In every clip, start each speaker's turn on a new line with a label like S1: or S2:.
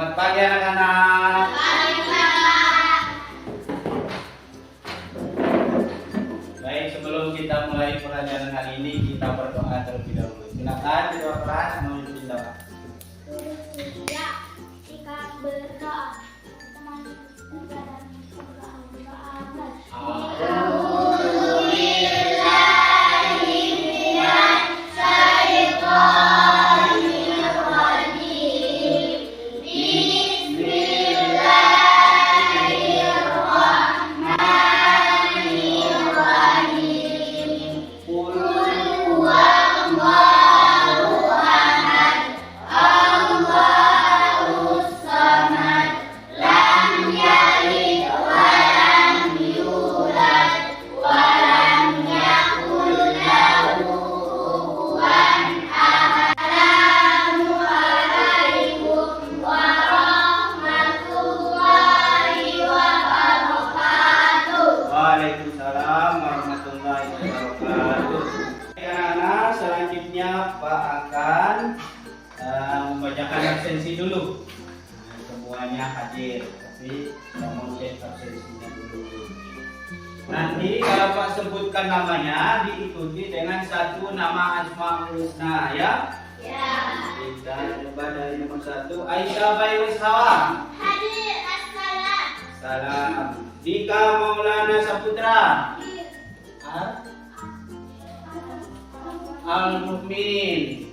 S1: Selamat pagi anak-anak. Baik, sebelum kita mulai pelajaran hari ini, kita berdoa terlebih dahulu. Silakan di ruang kelas mau ikutin doa.
S2: Ya, kita berdoa. Teman-teman
S1: Waalaikumsalam warahmatullahi wabarakatuh. Anak-anak, selanjutnya Pak akan membacakan absensi dulu. Semuanya hadir, tapi mau cek absensinya dulu. Nanti kalau Pak sebutkan namanya, diikuti dengan satu nama Asmaul Husna, ya?
S2: Ya.
S1: Kita coba dari nomor 1, Aisyah Bayrus Hawa.
S2: Hadir, assalam.
S1: Salam. Dika Maulana Saputra. Al-Mukmin.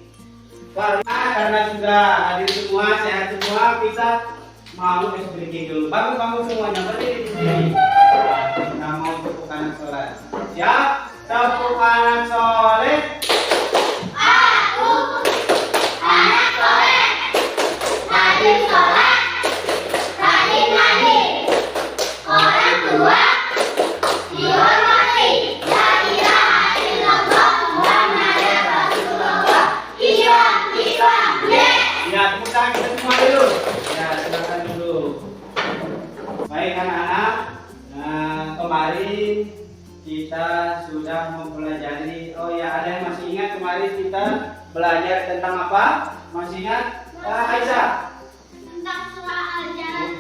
S1: Karena sudah hadir semua, sehat semua, kita mau explication dulu. Bangun semuanya, berdiri di sini. Kita mau tepuk kanan sholat. Siap? Tepuk kanan sholat.
S2: Aku anak soleh, rajin sholat, rajin ngaji, orang tua dihormati, la ilaha illallah Muhammadur Rasulullah. Islam,
S1: Ya, tepuk tangan kita semua dulu. Ya, silakan dulu. Baik anak-anak. Nah, kemarin kita sudah mempelajari. Oh ya, ada yang masih ingat kemarin kita belajar tentang apa? Masih ingat? Aisyah.
S2: tentang surah Al-Jarat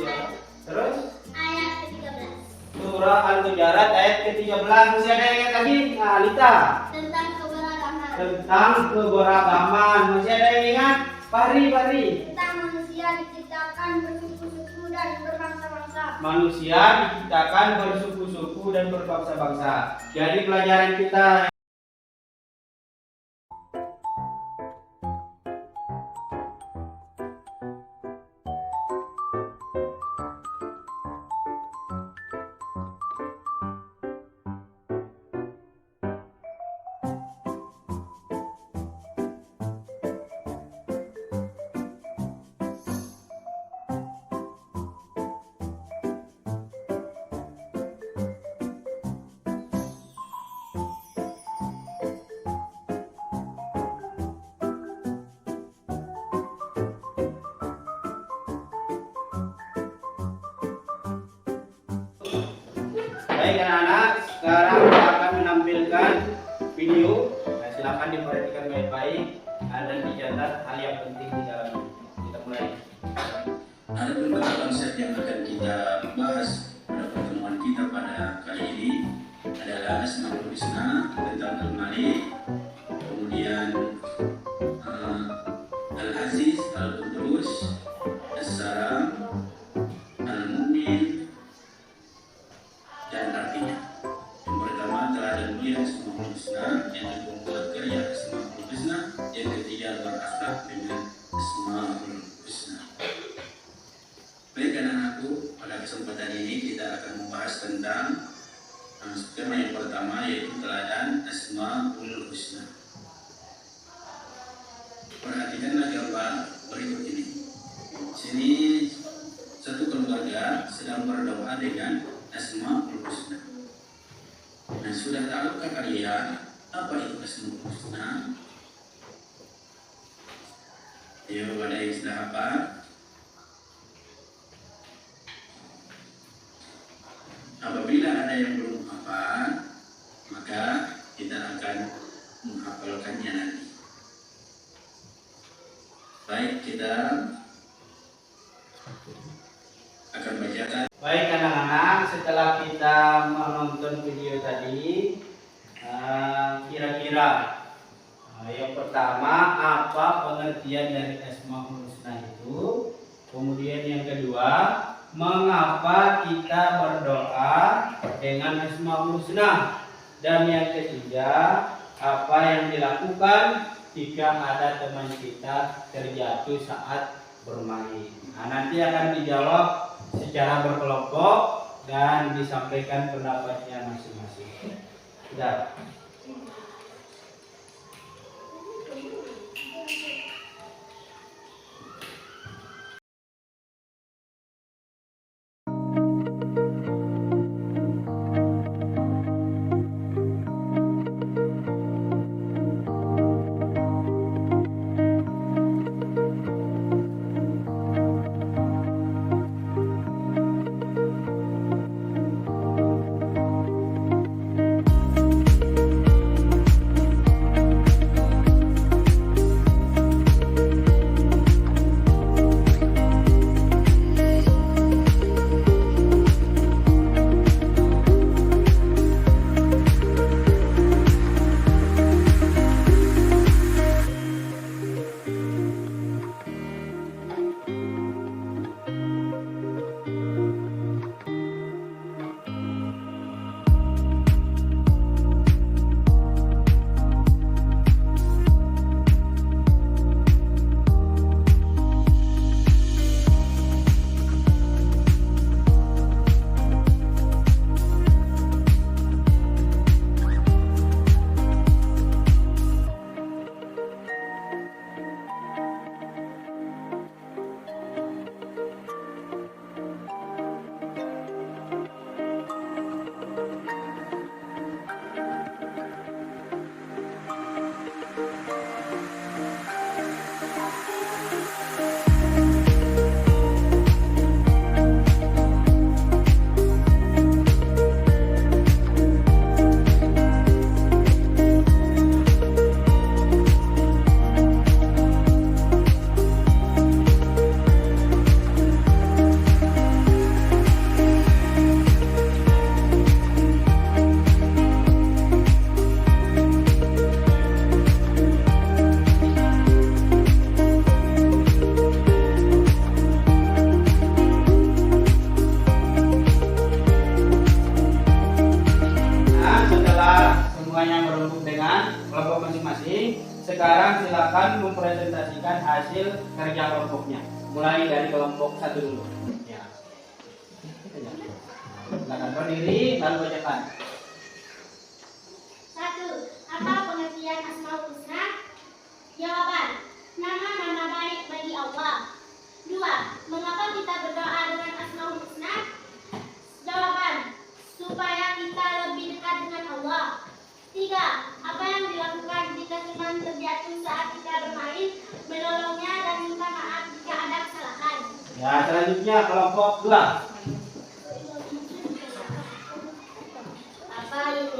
S1: Terus
S2: ayat ke-13.
S1: surah Al-Hujurat ayat ke-13. Masih ada yang ingat lagi? Nah, Alita.
S2: Tentang keberagaman.
S1: Tentang keberagaman. Masih ada yang ingat? Pari.
S2: Tentang manusia diciptakan bersuku-suku dan berbangsa-bangsa.
S1: Manusia diciptakan bersuku-suku dan berbangsa-bangsa. Jadi pelajaran kita baik anak-anak, sekarang kita akan menampilkan video. Nah, silakan diperhatikan baik-baik dan dicatat hal yang penting di dalamnya. Kita mulai.
S3: Ada beberapa konsep yang akan kita bahas pada pertemuan kita pada kali ini adalah Asmaul Husna, tentang Al-Malik, kemudian Al-Aziz, Al-Qudus, As-Salam, Al-Mu'min, dan artinya. Yang pertama telah dan mulia Asmaul Husna, yang kedua membuat karya Asmaul Husna, yang ketiga berakhlak dengan Asmaul Husna. Baik anak-anakku, pada kesempatan ini kita akan membahas tentang tema yang pertama, yaitu teladan Asmaul Husna. Perhatikanlah gambar berikut ini. Sini satu keluarga sedang berdoa dengan Asmaul Husna. Nah, sudah tahukah kalian apa itu Asmaul Husna? Ayo, ada yang sudah hafal? Apabila ada yang belum hafal, maka kita akan menghafalkannya nanti. Baik, kita
S1: kita menonton video tadi, kira-kira yang pertama apa pengertian dari Asmaul Husna itu, kemudian yang kedua mengapa kita berdoa dengan Asmaul Husna, dan yang ketiga apa yang dilakukan jika ada teman kita terjatuh saat bermain. Nah, nanti akan dijawab secara berkelompok dan disampaikan pendapatnya masing-masing. Sudah. Sekarang silakan mempresentasikan hasil kerja kelompoknya. Mulai dari kelompok 1 dulu. Ya. Silakan berdiri lalu bacakan.
S2: 1. Apa pengertian Asmaul Husna? Jawaban: nama-nama baik bagi Allah. 2. Mengapa kita berdoa dengan Asmaul Husna? Jawaban: supaya kita lebih dekat dengan Allah. 3. Apa yang dilakukan jika teman terjatuh saat kita bermain? Menolongnya dan minta maaf jika ada kesalahan.
S1: Ya, selanjutnya kelompok 2.
S2: Apa yang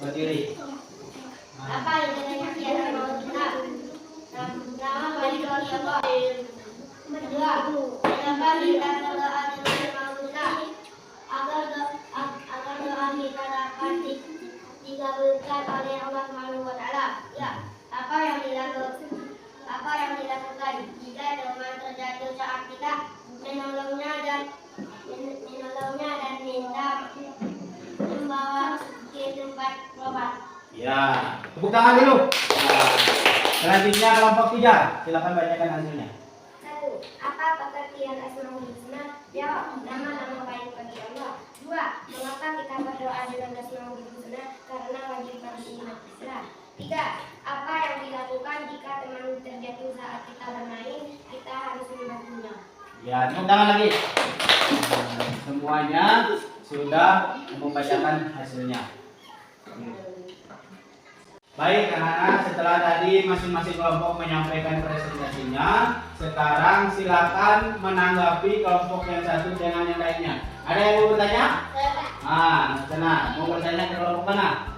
S1: Berdiri.
S2: Apa yang dilakukan Asmaul Husna? Nama baik bagi Allah. 2. Kenapa kita berdoa dengan Asmaul Husna? Agar doa kita dapat dikabulkan oleh Allah Subhanahu wa Ta'ala. Ya, apa yang dilakukan jika teman terjatuh saat kita menolongnya dan minta membawa ke tempat berobat.
S1: Ya, tepuk tangan dulu. Nah, selanjutnya kelompok 3. Silakan bacakan hasilnya.
S2: 1. Apa pengertian Asmaul Husna? Jawab: nama-nama baik bagi Allah. 2. Mengapa kita berdoa dengan Asmaul Husna? Karena wajib bagi umat Islam. 3. Apa yang dilakukan jika teman terjatuh saat kita bermain? Kita harus membantunya.
S1: Ya, tepuk tangan lagi. Semuanya sudah membacakan hasilnya. Baik anak-anak, setelah tadi masing-masing kelompok menyampaikan presentasinya, sekarang silakan menanggapi kelompok yang satu dengan yang lainnya. Ada yang mau bertanya? Senang. Mau bertanya ke kelompok mana?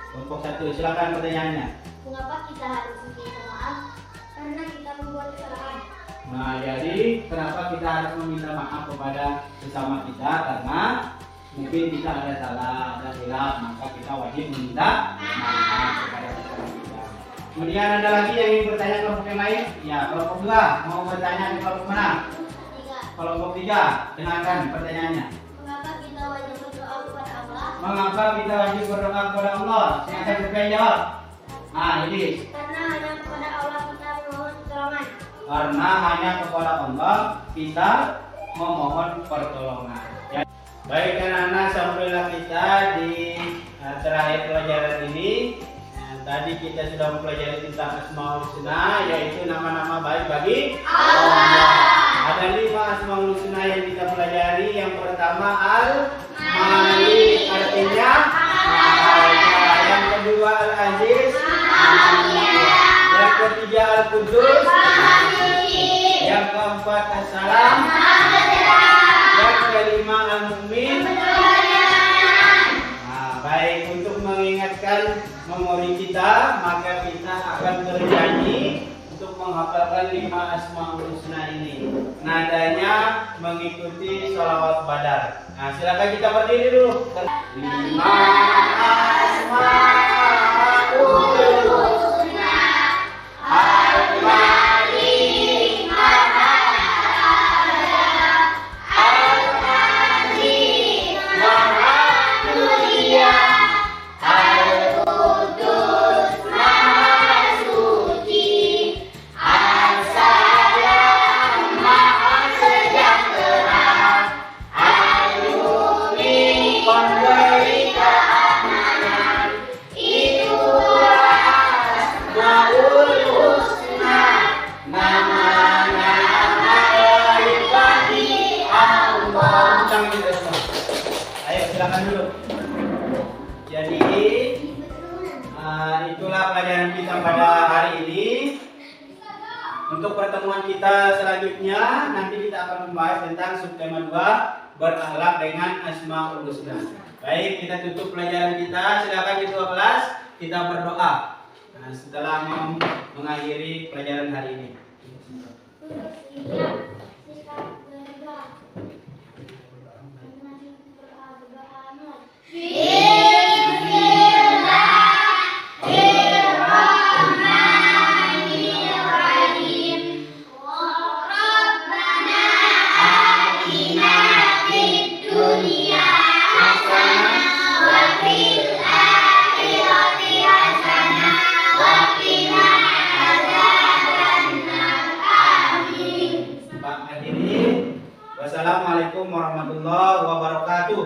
S1: Kelompok 1. Silakan pertanyaannya.
S2: Mengapa kita harus meminta maaf? Karena kita membuat kesalahan.
S1: Nah, jadi kenapa kita harus meminta maaf kepada sesama kita? Karena mungkin kita ada salah, ada hilaf, maka kita wajib meminta maaf kepada sesama kita. Kemudian ada lagi yang ingin bertanya kelompok yang lain? Ya, kelompok 2 mau bertanya di kelompok mana? Kelompok 3, dengarkan pertanyaannya.
S2: Mengapa kita wajib berdoa kepada Allah?
S1: Mengapa kita wajib berdoa kepada Allah? Silakan bertanya jawab. Nah, ini
S2: Karena hanya kepada Allah kita memohon pertolongan.
S1: karena hanya kepada Allah kita memohon pertolongan. Ya. Baik anak-anak, sampailah kita di terakhir pelajaran ini. Tadi kita sudah mempelajari tentang Asmaul Husna, yaitu nama-nama baik bagi Allah. Ada 5 Asmaul Husna yang kita pelajari. Yang pertama Al-Malik, artinya Maha. Yang kedua Al-Aziz, yang ketiga Al-Qudus, yang keempat As-Salam, yang kelima Al-Mu'min. Nah, baik, untuk mengingatkan memori kita, maka kita akan bernyanyi untuk menghafalkan 5 Asmaul Husna ini. Nadanya mengikuti sholawat Badar. Nah, silakan kita berdiri dulu. 5 Asmaul Husna, Al-Malik, Al-Aziz, Maha Mulia, Al-Qudus, Maha Suci, As-Salam, Maha Sejahtera, Al-Mu'min, pemberi keamanan. Itulah Asmaul Husna, nama-nama baik bagi Allah. Ayo silakan dulu. Jadi itulah pelajaran kita pada hari ini. Untuk pertemuan kita selanjutnya nanti kita akan membahas tentang subtema 2, berakhlak dengan Asmaul Husna. Baik, kita tutup pelajaran kita. Silakan ketua kelas kita berdoa. Nah, setelah mengakhiri pelajaran hari ini. Wassalamualaikum warahmatullahi wabarakatuh.